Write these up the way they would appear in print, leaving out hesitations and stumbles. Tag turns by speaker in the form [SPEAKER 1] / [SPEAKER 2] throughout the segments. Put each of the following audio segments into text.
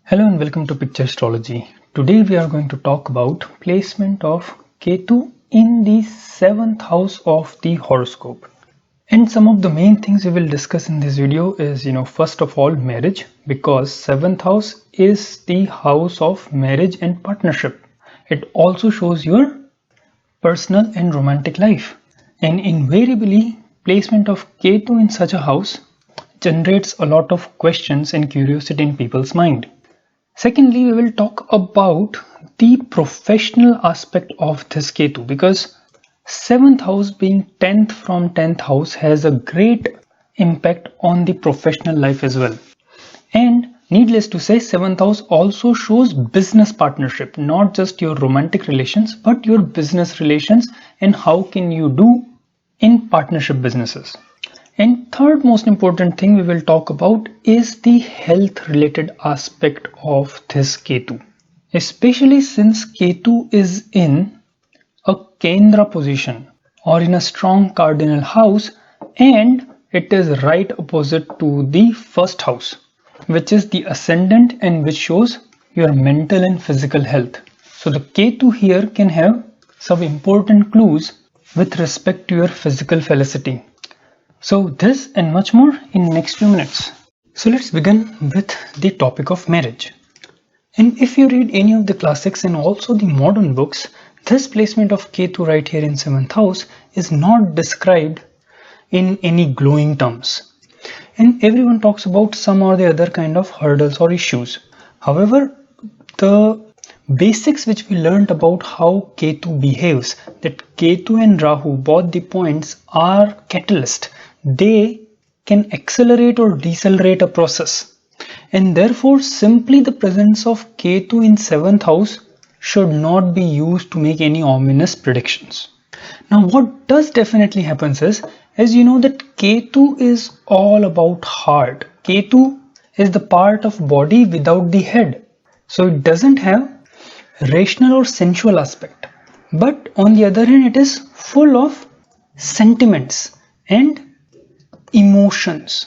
[SPEAKER 1] Hello and welcome to Picture Astrology. Today we are going to talk about placement of Ketu in the 7th house of the horoscope. And some of the main things we will discuss in this video is, first of all, marriage, because 7th house is the house of marriage and partnership. It also shows your personal and romantic life. And invariably, placement of Ketu in such a house generates a lot of questions and curiosity in people's mind. Secondly, we will talk about the professional aspect of this Ketu, because 7th house being 10th from 10th house has a great impact on the professional life as well. And needless to say, 7th house also shows business partnership, not just your romantic relations, but your business relations and how can you do in partnership businesses. And third most important thing we will talk about is the health related aspect of this Ketu. Especially since Ketu is in a Kendra position or in a strong cardinal house, and it is right opposite to the first house, which is the ascendant and which shows your mental and physical health. So the Ketu here can have some important clues with respect to your physical felicity. So this and much more in the next few minutes. So let's begin with the topic of marriage. And if you read any of the classics and also the modern books, this placement of Ketu right here in 7th house is not described in any glowing terms. And everyone talks about some or the other kind of hurdles or issues. However, the basics which we learned about how Ketu behaves, that Ketu and Rahu, both the points, are catalyst. They can accelerate or decelerate a process, and therefore simply the presence of Ketu in 7th house should not be used to make any ominous predictions. Now what does definitely happens is, as you know, that Ketu is all about heart. Ketu is the part of body without the head, so it doesn't have rational or sensual aspect, but on the other hand it is full of sentiments and emotions.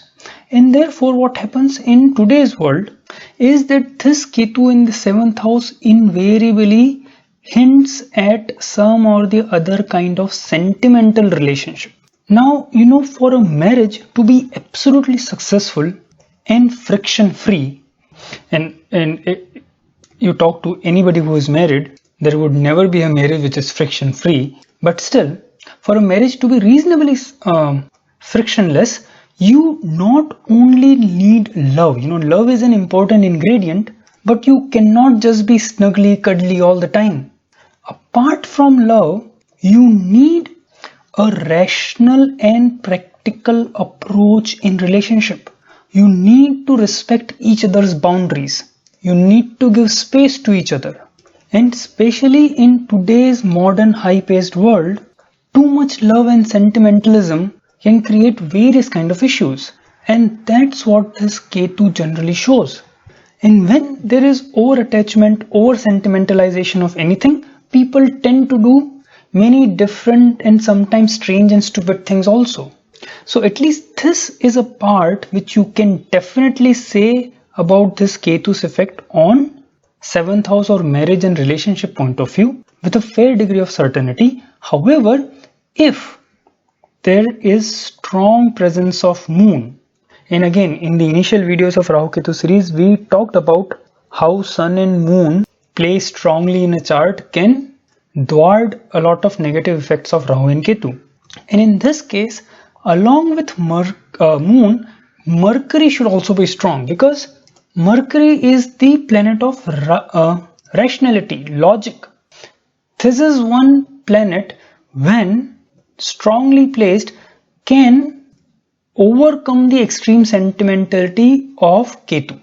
[SPEAKER 1] And therefore what happens in today's world is that this Ketu in the 7th house invariably hints at some or the other kind of sentimental relationship. Now, for a marriage to be absolutely successful and friction free, and you talk to anybody who is married, there would never be a marriage which is friction free, but still, for a marriage to be reasonably frictionless, you not only need love. Love is an important ingredient, but you cannot just be snuggly cuddly all the time. Apart from love, you need a rational and practical approach in relationship. You need to respect each other's boundaries. You need to give space to each other. And especially in today's modern high-paced world, too much love and sentimentalism can create various kind of issues, and that's what this Ketu generally shows. And when there is over attachment, over sentimentalization of anything, people tend to do many different and sometimes strange and stupid things also. So at least this is a part which you can definitely say about this Ketu's effect on 7th house or marriage and relationship point of view with a fair degree of certainty. However, if there is strong presence of moon, and again in the initial videos of Rahu-Ketu series we talked about how sun and moon placed strongly in a chart can thwart a lot of negative effects of Rahu and Ketu. And in this case, along with moon, Mercury should also be strong, because Mercury is the planet of rationality, logic. This is one planet when strongly placed can overcome the extreme sentimentality of Ketu.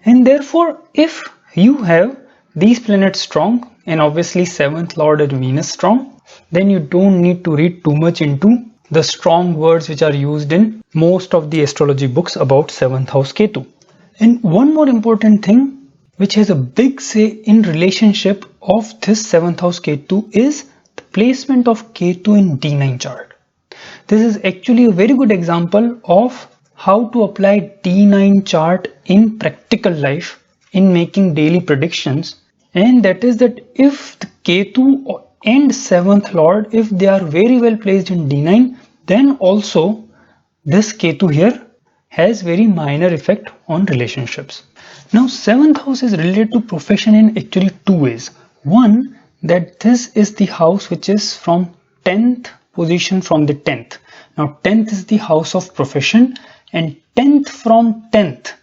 [SPEAKER 1] And therefore, if you have these planets strong, and obviously 7th Lord is Venus strong, then you don't need to read too much into the strong words which are used in most of the astrology books about 7th house Ketu. And one more important thing which has a big say in relationship of this 7th house Ketu is the placement of Ketu in D9 chart. This is actually a very good example of how to apply D9 chart in practical life in making daily predictions, and that is that if the Ketu and 7th Lord, if they are very well placed in D9, then also this Ketu here has very minor effect on relationships. Now 7th house is related to profession in actually two ways. One, that this is the house which is from 10th position from the 10th. Now 10th is the house of profession, and 10th from 10th,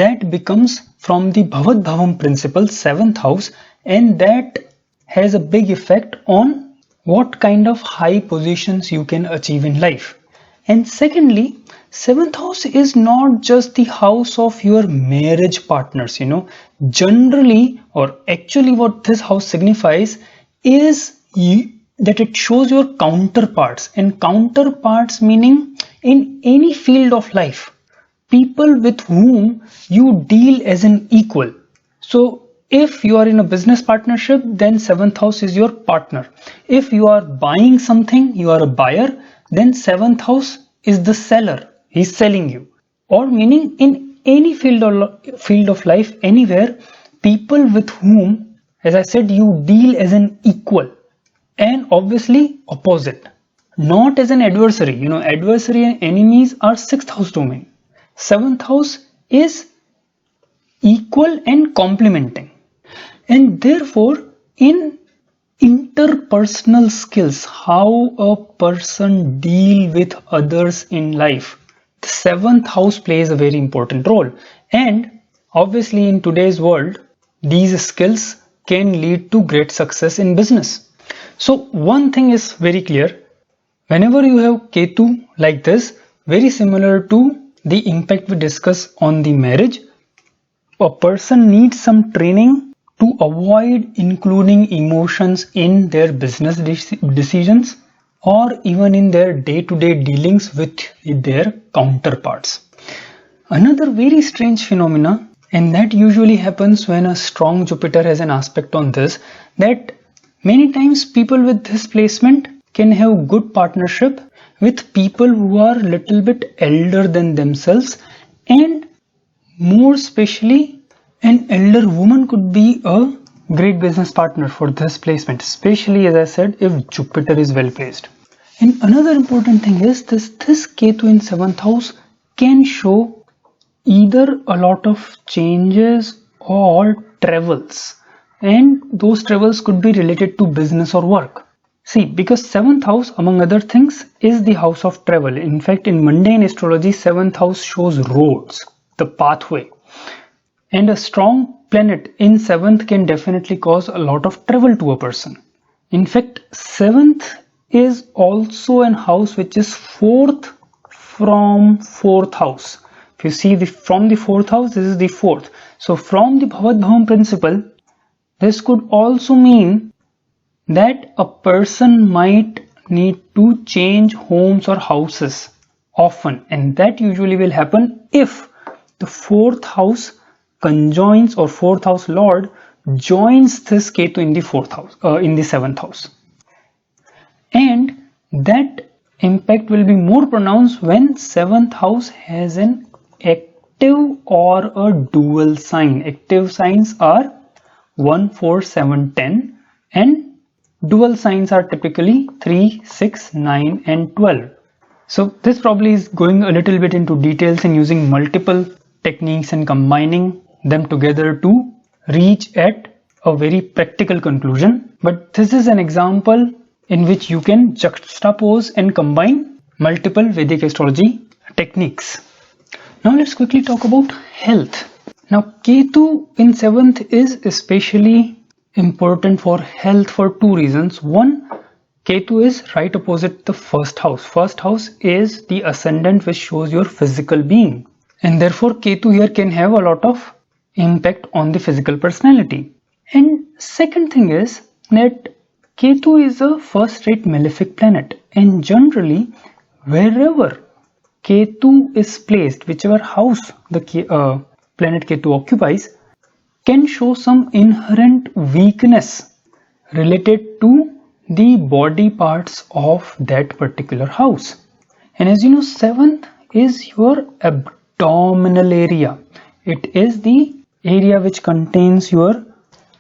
[SPEAKER 1] that becomes from the Bhavat Bhavam principle, 7th house, and that has a big effect on what kind of high positions you can achieve in life. And secondly, 7th house is not just the house of your marriage partners, Generally, or actually what this house signifies is that it shows your counterparts, and counterparts meaning in any field of life, people with whom you deal as an equal. So if you are in a business partnership, then 7th house is your partner. If you are buying something, you are a buyer, then 7th house is the seller. He's selling you. Or meaning in any field of life, anywhere, people with whom, as I said, you deal as an equal, and obviously opposite, not as an adversary. Adversary and enemies are 6th house domain. 7th house is equal and complementing. And therefore, in interpersonal skills, how a person deal with others in life, the 7th house plays a very important role. And obviously in today's world, these skills can lead to great success in business. So one thing is very clear, whenever you have Ketu like this, very similar to the impact we discuss on the marriage, a person needs some training to avoid including emotions in their business decisions or even in their day-to-day dealings with their counterparts. Another very strange phenomena, and that usually happens when a strong Jupiter has an aspect on this, that many times people with this placement can have good partnership with people who are a little bit elder than themselves, and more especially an elder woman could be a great business partner for this placement, especially as I said, if Jupiter is well placed. And another important thing is this Ketu in 7th house can show either a lot of changes or travels, and those travels could be related to business or work. See, because 7th house, among other things, is the house of travel. In fact, in mundane astrology, 7th house shows roads, the pathway. And a strong planet in 7th can definitely cause a lot of travel to a person. In fact, 7th is also an house which is 4th from 4th house. If you see from the 4th house, this is the 4th. So from the Bhavat Bhavam principle, this could also mean that a person might need to change homes or houses often, and that usually will happen if the 4th house conjoins, or 4th house lord joins this Ketu in the 4th house, in the 7th house. And that impact will be more pronounced when 7th house has an active or a dual sign. Active signs are 1, 4, 7, 10, and dual signs are typically 3, 6, 9, and 12. So this probably is going a little bit into details and using multiple techniques and combining them together to reach at a very practical conclusion. But this is an example in which you can juxtapose and combine multiple Vedic astrology techniques. Now let's quickly talk about health. Now Ketu in 7th is especially important for health for two reasons. One, Ketu is right opposite the 1st house. 1st house is the ascendant which shows your physical being, and therefore Ketu here can have a lot of impact on the physical personality. And second thing is that Ketu is a first-rate malefic planet, and generally wherever Ketu is placed, whichever house the planet Ketu occupies, can show some inherent weakness related to the body parts of that particular house. And as you know, 7th is your abdominal area. It is the area which contains your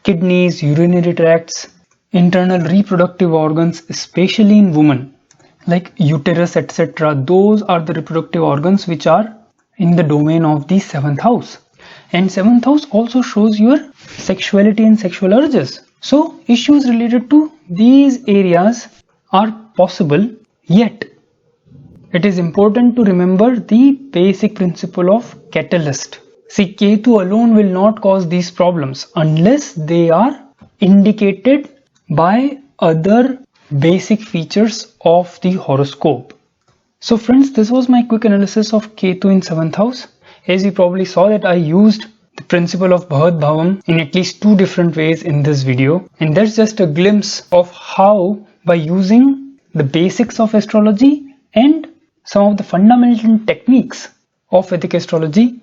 [SPEAKER 1] kidneys, urinary tracts, internal reproductive organs, especially in women, like uterus, etc. Those are the reproductive organs which are in the domain of the 7th house. And 7th house also shows your sexuality and sexual urges. So issues related to these areas are possible, yet it is important to remember the basic principle of catalyst. See, Ketu alone will not cause these problems unless they are indicated by other basic features of the horoscope. So friends, this was my quick analysis of Ketu in 7th house. As you probably saw that I used the principle of Bhavat Bhavam in at least 2 different ways in this video. And that's just a glimpse of how, by using the basics of astrology and some of the fundamental techniques of Vedic astrology,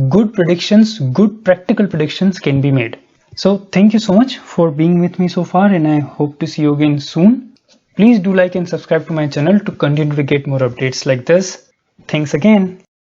[SPEAKER 1] good predictions, good practical predictions can be made. So thank you so much for being with me so far, and I hope to see you again soon. Please do like and subscribe to my channel to continue to get more updates like this. Thanks again.